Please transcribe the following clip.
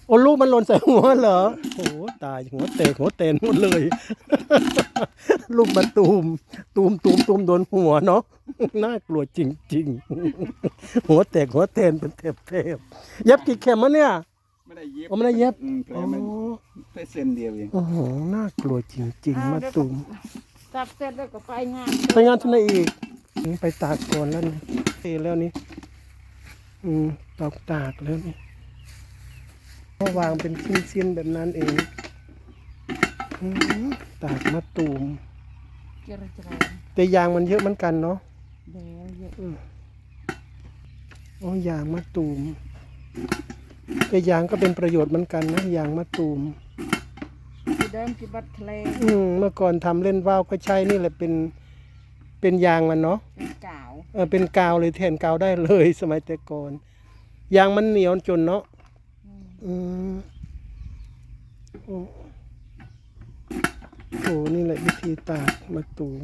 โอ้ลูกมันหล่นใส่หัวเหรอโอ้ตายหัวเตกหัวเตนหมดเลย ลูกมาตูมโดนหัวเนาะน่ากลัวจริงๆหัวแตกหัวเตนเป็นเทพเย็บกี่เข็มมะเนี่ยไม่ได้เย็บโอ้ไม่ได้เย็บแผลมันแค่เส้นเดียวเอง โอ้โหน่ากลัวจริงๆมาตูม จับเสร็จแล้วก็ไปงาน ไปงานที่ไหนอีกไปตากก่อนแล้วนี่เทแล้วนี่ตากแล้วนี่ก็วางเป็นชิ้นๆแบบนั้นเองตากมะตูม เจริญเจริญ แต่ยางมันเยอะเหมือนกันเนาะ เดี๋ยวเยอะ โอ้ยางมะตูมแต่ยางก็เป็นประโยชน์เหมือนกันนะยางมะตูม ที่เดิมที่บัดทะเล เมื่อก่อนทำเล่นว่าวก็ใช้นี่แหละเป็นยางมันเนาะ เป็นกาว เป็นกาวเลยแทนกาวได้เลยสมัยแต่ก่อนยางมันเหนียวจนเนาะโอ้นี่แหละวิธีตากมะตูม